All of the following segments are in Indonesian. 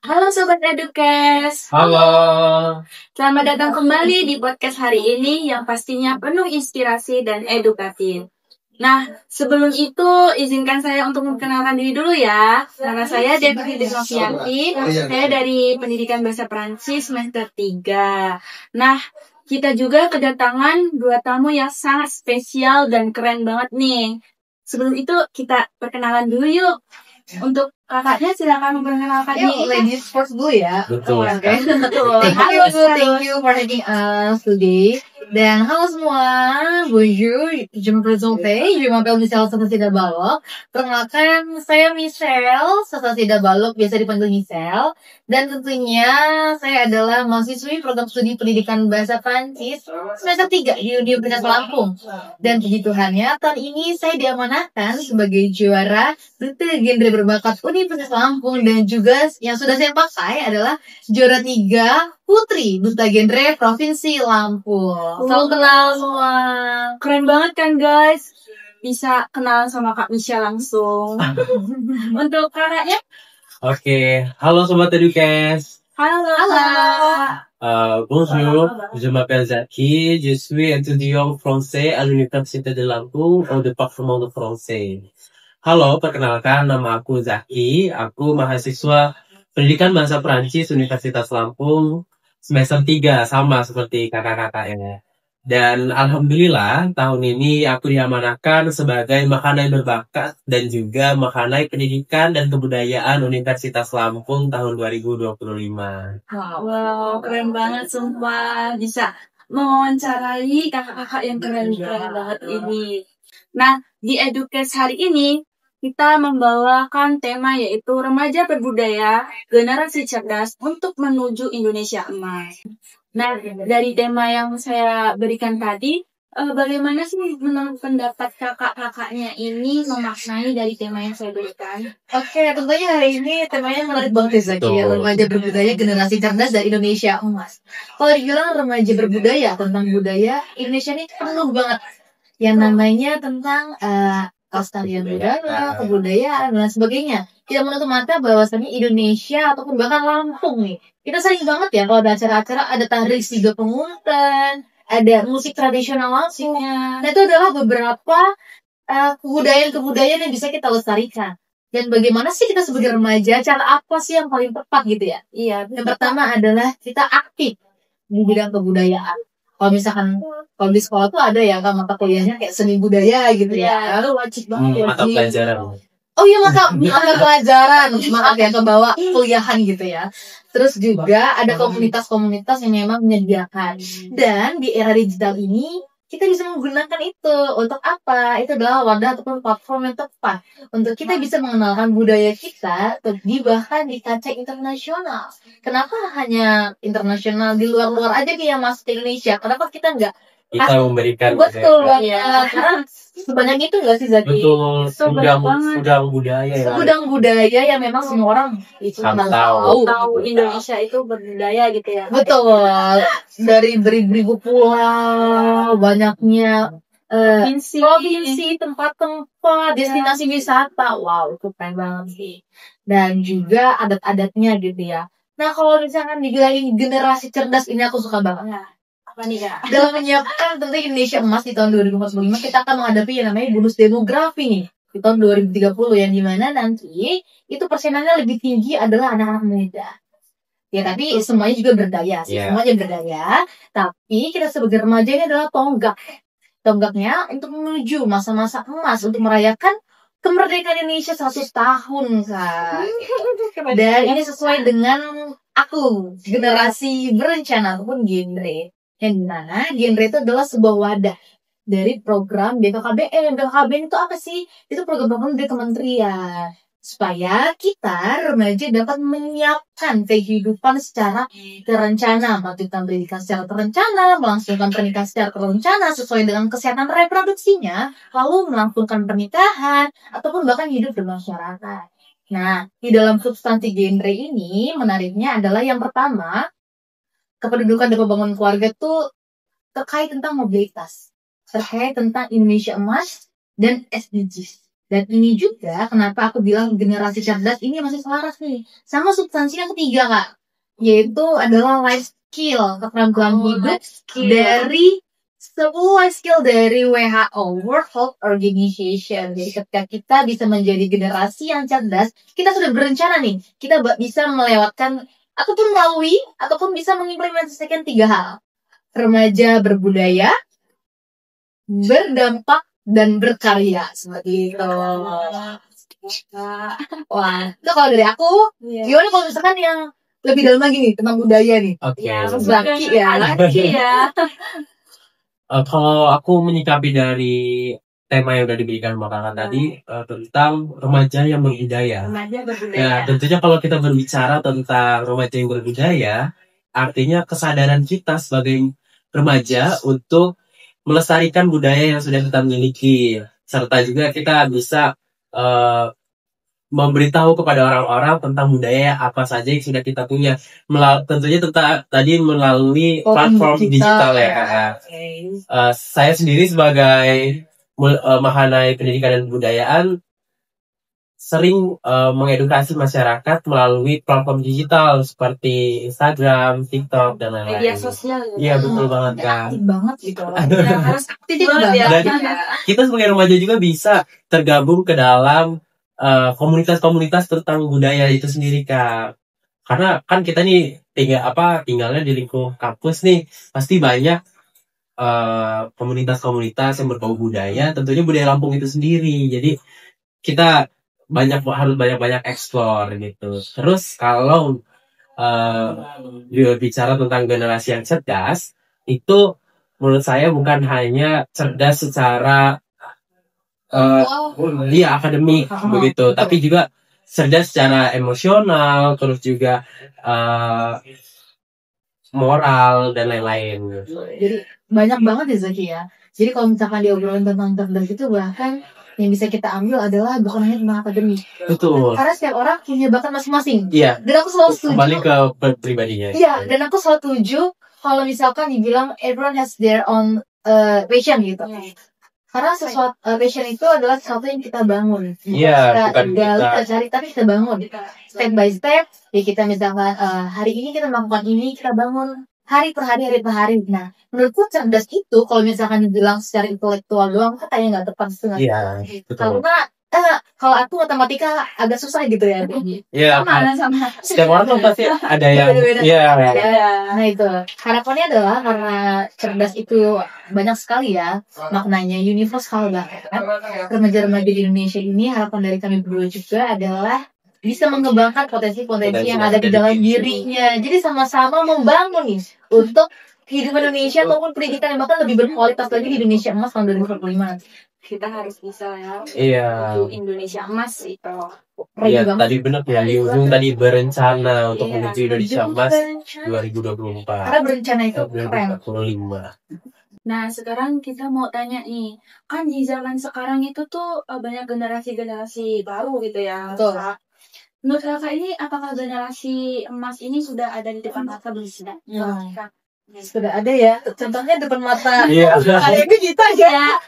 Halo Sobat Edukes, Halo. selamat datang kembali di podcast hari ini yang pastinya penuh inspirasi dan edukatif. Nah, sebelum itu izinkan saya untuk memperkenalkan diri dulu ya. Nama saya Devi Desnovianti, saya dari Pendidikan Bahasa Perancis semester 3. Nah, kita juga kedatangan dua tamu yang sangat spesial dan keren banget nih. Sebelum itu kita perkenalan dulu yuk. Untuk kakaknya silakan memperkenalkan diri. Ladies first dulu ya. Betul. Oke. Betul. Thank you for having us today. Dan halo semua, bonjour, je me présente, je m'appelle Michelle Sasasida Balok. Perkenalkan, saya Michelle Sasasida Balok, biasa dipanggil Michelle. Dan tentunya saya adalah mahasiswi program studi pendidikan bahasa Prancis semester 3 di Universitas Lampung. Dan puji Tuhannya, tahun ini saya diamanahkan sebagai juara Duta Genre Berbakat Universitas Lampung, dan juga yang sudah saya pakai adalah juara 3 Putri Duta Genre Provinsi Lampung. Salam kenal semua. Keren banget kan guys, bisa kenalan sama Kak Michelle langsung. Untuk kakaknya, Oke, halo Sobat Edukes. halo. Bonjour, je m'appelle Zaki, je suis étudiant français à l'Université de Lampung au département de français. Halo, perkenalkan nama aku Zaki, aku mahasiswa Pendidikan Bahasa Perancis Universitas Lampung semester 3, sama seperti kakak-kakaknya. Dan alhamdulillah tahun ini aku diamanahkan sebagai Mahkanai Berbakat dan juga Mahkanai Pendidikan dan Kebudayaan Universitas Lampung tahun 2025. Wow, keren banget sumpah bisa mewawancarai kakak-kakak yang keren-keren banget ini. Nah, di Edukes hari ini kita membawakan tema yaitu remaja berbudaya, generasi cerdas untuk menuju Indonesia emas. Nah, dari tema yang saya berikan tadi, bagaimana sih menurut pendapat kakak-kakaknya ini memaknai dari tema yang saya berikan? Oke, tentunya hari ini temanya menarik banget ya Zaki, ya. Betul. Remaja berbudaya, generasi cerdas dan Indonesia emas. Kalau dibilang remaja berbudaya, tentang budaya, Indonesia ini penuh banget yang namanya tentang kelestarian budaya, kebudayaan, dan sebagainya. Tidak menutup mata bahwasannya Indonesia ataupun bahkan Lampung nih, kita sering banget ya kalau ada acara-acara, ada tari Siga Penguntan, ada musik tradisional Lampung. Nah, itu adalah beberapa kebudayaan-kebudayaan yang bisa kita lestarikan. Dan bagaimana sih kita sebagai remaja, cara apa sih yang paling tepat gitu ya? Iya, Yang pertama adalah kita aktif di bidang kebudayaan. Kalau misalkan kalau di sekolah tuh ada ya kan mata kuliahnya kayak seni budaya gitu ya. itu wajib banget. Mata pelajaran. Oh iya, mata pelajaran. Maaf ya, kebawa kuliahan gitu ya. Terus juga ada komunitas-komunitas yang memang menyediakan. Dan di era digital ini kita bisa menggunakan itu untuk apa? Itu adalah wadah ataupun platform yang tepat untuk kita bisa mengenalkan budaya kita bahkan di kancah internasional. Kenapa hanya internasional, di luar-luar aja yang masuk ke Indonesia? Kenapa kita nggak? Kita memberikan Betul banget. Karena sebanyak itu nggak sih Zaki? betul Sebanyak udang banget. budaya ya. Segudang budaya yang memang semua orang itu Sama Tahu Indonesia itu berbudaya gitu ya. Betul. Dari beribu-ribu pulau, banyaknya provinsi, tempat-tempat, destinasi wisata. Wow, itu keren banget sih. Dan juga adat-adatnya gitu ya. Nah, kalau misalkan dibilangin generasi cerdas, ini aku suka banget. Nah, apa nih Kak? Dalam menyiapkan tentang Indonesia emas di tahun 2045, kita akan menghadapi yang namanya bonus demografi nih di tahun 2030, yang dimana nanti itu persenannya lebih tinggi adalah anak-anak muda. Ya, tapi semuanya juga berdaya sih, semuanya berdaya. Tapi kita sebagai remaja ini adalah tonggaknya untuk menuju masa-masa emas untuk merayakan kemerdekaan Indonesia 100 tahun, Kak. Dan ini sesuai dengan aku, generasi berencana ataupun genre. Yang dimana genre itu adalah sebuah wadah dari program BKKBN. BKKBN itu apa sih? Itu program-program dari kementerian. Supaya kita remaja dapat menyiapkan kehidupan secara terencana, melakukan pendidikan secara terencana, melangsungkan pernikahan secara terencana sesuai dengan kesehatan reproduksinya, lalu melangsungkan pernikahan, ataupun bahkan hidup bermasyarakat. Nah, di dalam substansi genre ini, menariknya adalah yang pertama, kependudukan dan pembangunan keluarga itu terkait tentang mobilitas, terkait tentang Indonesia emas dan SDGs. Dan ini juga kenapa aku bilang generasi cerdas ini masih selaras nih sama substansi yang ketiga, Kak, yaitu adalah life skill, keterampilan hidup dari semua skill dari WHO, World Health Organization. Jadi ketika kita bisa menjadi generasi yang cerdas, kita sudah berencana nih, kita bisa melewatkan ataupun melalui ataupun bisa mengimplementasikan 3 hal. Remaja berbudaya, berdampak, dan berkarya seperti itu. Wah, itu kalau dari aku. Gimana kalau misalkan yang lebih dalam lagi nih tentang budaya nih? Oke. Zaki ya. Kalau aku menyikapi dari tema yang udah diberikan belakangan tadi tentang remaja yang berbudaya. Ya, tentunya kalau kita berbicara tentang remaja yang berbudaya, artinya kesadaran kita sebagai remaja untuk melestarikan budaya yang sudah kita miliki, serta juga kita bisa memberitahu kepada orang-orang tentang budaya apa saja yang sudah kita punya. Tentunya tadi melalui platform digital ya. Saya sendiri sebagai Mahanai Pendidikan dan Kebudayaan sering mengedukasi masyarakat melalui platform digital seperti Instagram, TikTok, dan lain-lain. Media sosial. Iya, betul banget, Kak. Aktif banget gitu. Harus aktif banget ya. Dan kita sebagai remaja juga bisa tergabung ke dalam komunitas-komunitas tentang budaya itu sendiri, Kak. Karena kan kita nih tinggalnya di lingkup kampus nih, pasti banyak komunitas-komunitas yang berbau budaya, tentunya budaya Lampung itu sendiri. Jadi kita harus banyak eksplor gitu. Terus kalau bicara tentang generasi yang cerdas, itu menurut saya bukan hanya cerdas secara akademik begitu, tapi juga cerdas secara emosional, terus juga moral dan lain-lain. Jadi banyak banget ya Zaki ya. Jadi kalau misalkan diobrolin tentang cerdas itu bahkan yang bisa kita ambil adalah bukan hanya tentang akademik. Betul. Karena setiap orang punya bakat masing-masing. Iya. Dan aku selalu setuju. Kembali ke pribadinya. Iya. Dan aku selalu setuju kalau misalkan dibilang everyone has their own passion gitu. Karena sesuatu passion itu adalah sesuatu yang kita bangun. Iya. Bukan kita cari, tapi kita bangun. Step by step. Ya kita misalkan hari ini kita melakukan ini, kita bangun hari per hari. Nah, menurutku cerdas itu kalau misalkan dibilang secara intelektual doang kan kayak nggak tepat setengah. Iya, betul. Karena kalau aku matematika agak susah gitu ya. Iya. Sama. Setiap orang tuh pasti ada yang Iya. Nah itu harapannya adalah karena cerdas itu banyak sekali ya maknanya, universal banget. Remaja-remaja di Indonesia ini harapan dari kami berdua juga adalah bisa mengembangkan potensi-potensi yang ada di dalam dirinya. Jadi sama-sama membangun nih untuk kehidupan Indonesia ataupun pendidikan yang bahkan lebih berkualitas lagi di Indonesia Emas tahun 2045 nanti. Kita harus bisa ya. Iya. Untuk Indonesia Emas itu. Iya, tadi benar ya. Di ujung tadi berencana untuk menuju Indonesia Emas 2024. Karena berencana itu keren. 2045. Nah, sekarang kita mau tanya nih. Kan di zaman sekarang itu tuh banyak generasi-generasi baru gitu ya. Betul. Menurut kakak ini, apakah generasi emas ini sudah ada di depan mata belum? Sudah ada ya. Contohnya depan mata. Iya. Hari ini kita aja.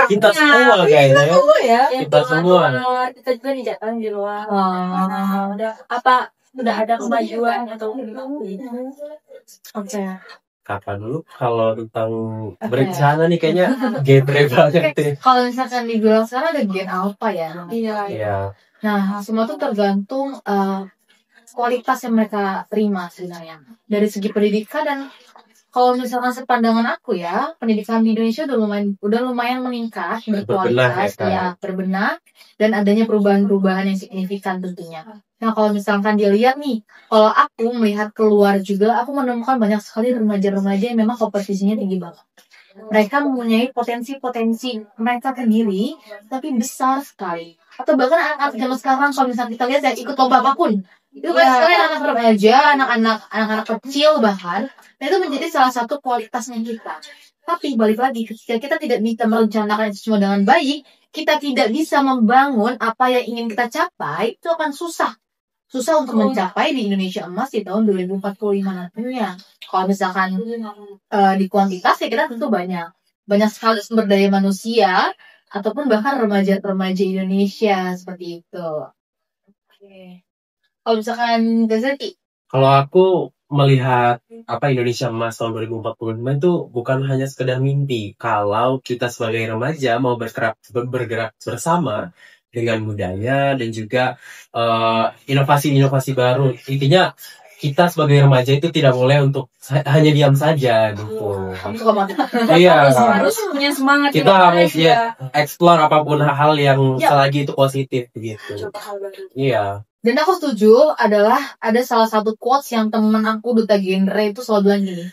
Kita semua kayaknya. Kita semua ya. Kita semua. Kita juga dijatuhin di luar. Udah ada kemajuan atau Oke. Kapan dulu kalau tentang berencana nih kayaknya genre banget deh. Kalau misalkan dibilang sekarang ada gen alpha ya. Iya. Nah, semua tuh tergantung kualitas yang mereka terima sebenarnya dari segi pendidikan. Dan kalau misalkan sepandangan aku ya, pendidikan di Indonesia udah lumayan meningkat, berkualitas, berbenah, dan adanya perubahan-perubahan yang signifikan tentunya. Nah, kalau misalkan dilihat nih, kalau aku melihat keluar juga, aku menemukan banyak sekali remaja-remaja yang memang kompetisinya tinggi banget. Mereka mempunyai potensi-potensi mereka sendiri, tapi besar sekali. Atau bahkan anak-anak zaman sekarang, kalau misalnya kita lihat ya, ikut lomba apapun. Itu kan sekali anak remaja, anak-anak kecil bahkan. Nah, itu menjadi salah satu kualitasnya kita. Tapi balik lagi, ketika kita tidak bisa merencanakan itu semua dengan baik, kita tidak bisa membangun apa yang ingin kita capai, itu akan susah untuk mencapai di Indonesia Emas di tahun 2045 nantinya. Kalau misalkan di kuantitas ya kita tentu banyak sekali sumber daya manusia, ataupun bahkan remaja-remaja Indonesia seperti itu. Oke. Kalau misalkan Gazaki, Kalau aku melihat Indonesia Emas tahun 2045 itu bukan hanya sekedar mimpi. Kalau kita sebagai remaja mau bergerak bersama dengan budaya dan juga inovasi-inovasi baru. Intinya kita sebagai remaja itu tidak boleh untuk hanya diam saja gitu. kamu suka banget. Iya. Harus punya semangat. Kita harus explore apapun hal yang selagi itu positif gitu. Coba hal baru. Iya. Dan aku setuju adalah ada salah satu quotes yang teman aku Duta Genre itu selalu bilang gini.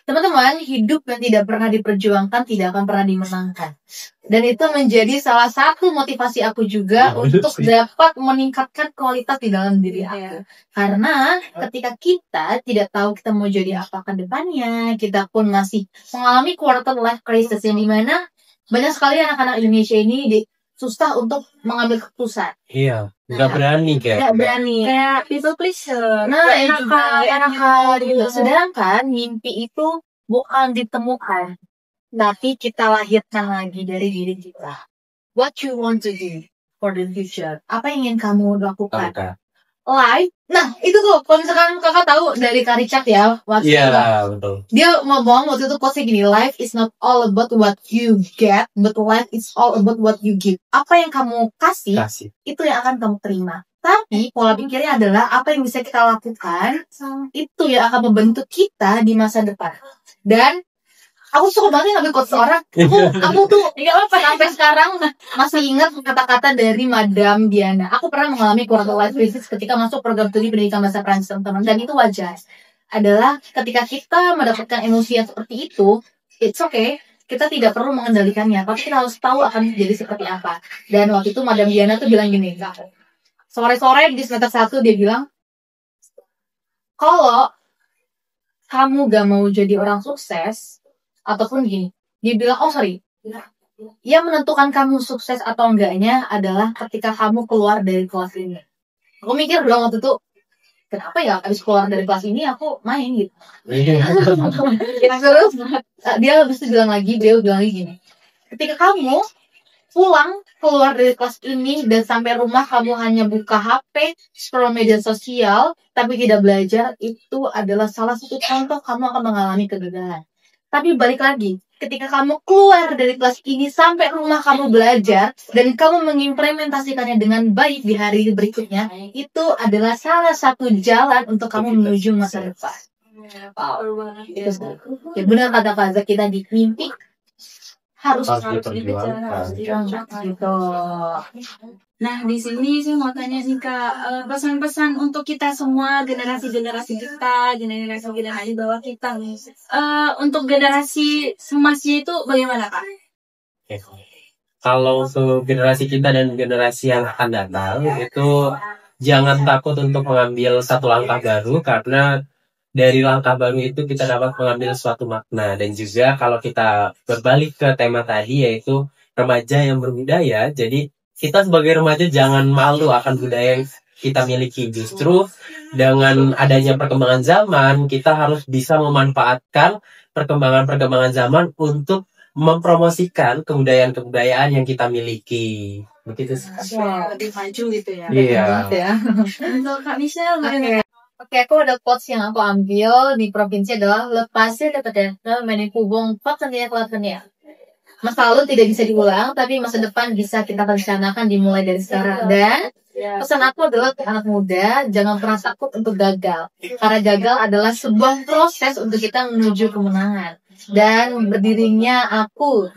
Teman-teman, hidup yang tidak pernah diperjuangkan tidak akan pernah dimenangkan. Dan itu menjadi salah satu motivasi aku juga untuk dapat meningkatkan kualitas di dalam diri aku. Karena ketika kita tidak tahu kita mau jadi apa ke depannya, kita pun masih mengalami quarter life crisis yang dimana banyak sekali anak-anak Indonesia ini susah untuk mengambil keputusan. Iya, nggak berani Nggak berani. Kayak people pleaser. Nah, enak gitu. Sedangkan mimpi itu bukan ditemukan, tapi kita lahirkan lagi dari diri kita. What you want to do for the future? Apa yang ingin kamu lakukan? Life. Nah, itu tuh. Kalau misalkan kakak tahu dari Kak Richard ya, waktu betul. dia ngomong waktu itu quotes gini, life is not all about what you get, but life is all about what you give. Apa yang kamu kasih. Itu yang akan kamu terima. Tapi pola pikirnya adalah apa yang bisa kita lakukan, itu yang akan membentuk kita di masa depan. Dan aku suka banget ngambil quotes orang. Aku tuh sampai sekarang masih ingat kata-kata dari Madam Diana. Aku pernah mengalami quarter life crisis ketika masuk program studi pendidikan bahasa Prancis, teman-teman. Dan itu wajar. Adalah ketika kita mendapatkan emosi yang seperti itu, it's okay. Kita tidak perlu mengendalikannya, tapi kita harus tahu akan jadi seperti apa. Dan waktu itu Madam Diana tuh bilang gini, sore-sore di semester 1 dia bilang, kalau kamu gak mau jadi orang sukses, ataupun gini, dia bilang, yang menentukan kamu sukses atau enggaknya adalah ketika kamu keluar dari kelas ini. Aku mikir dong waktu itu, kenapa ya abis keluar dari kelas ini aku main gitu. Terus dia bilang lagi gini, ketika kamu pulang keluar dari kelas ini dan sampai rumah kamu hanya buka HP, scroll media sosial, tapi tidak belajar, itu adalah salah satu contoh kamu akan mengalami kegagalan. Tapi balik lagi, ketika kamu keluar dari kelas ini sampai rumah kamu belajar dan kamu mengimplementasikannya dengan baik di hari berikutnya, itu adalah salah satu jalan untuk kamu menuju masa depan. Ya benar kata Faza, kita di mimpi harus diperjuangkan gitu. Nah, di sini saya mau tanya nih Kak, pesan-pesan untuk kita semua, generasi-generasi kita, generasi bawah kita nih. Untuk generasi emasnya itu bagaimana Kak? Kalau untuk generasi kita dan generasi yang akan datang, itu jangan takut untuk mengambil satu langkah baru, karena dari langkah baru itu kita dapat mengambil suatu makna. Dan juga kalau kita berbalik ke tema tadi, yaitu remaja yang berbudaya, jadi kita sebagai remaja jangan malu akan budaya yang kita miliki. Justru dengan adanya perkembangan zaman, kita harus bisa memanfaatkan perkembangan zaman untuk mempromosikan kebudayaan yang kita miliki. Begitu sih. Lebih maju gitu ya. Iya. Untuk Kak Michelle, Oke, aku ada quotes yang aku ambil di provinsi adalah le passé ne peut-être mais ne pouvons pas tenir l'avenir. Masa lalu tidak bisa diulang, tapi masa depan bisa kita rencanakan dimulai dari sekarang. Dan pesan aku adalah ke anak muda, jangan pernah takut untuk gagal. Karena gagal adalah sebuah proses untuk kita menuju kemenangan. Dan hadirnya aku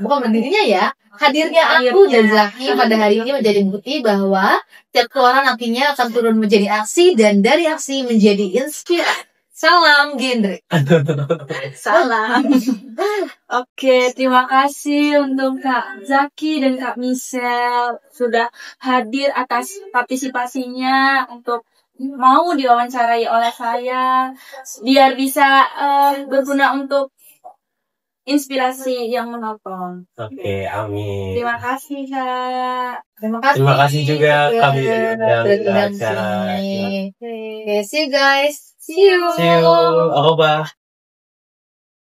dan Zaki pada hari ini menjadi bukti bahwa tiap keluaran nantinya akan turun menjadi aksi, dan dari aksi menjadi inspirasi. Salam genre. Salam. Oke, terima kasih untuk Kak Zaki dan Kak Michelle sudah hadir atas partisipasinya untuk mau diwawancarai oleh saya biar bisa berguna untuk inspirasi yang menonton. Oke, amin. Terima kasih Kak. Terima kasih juga kami diundang ke acara. Okay, see you guys. See you. Au revoir.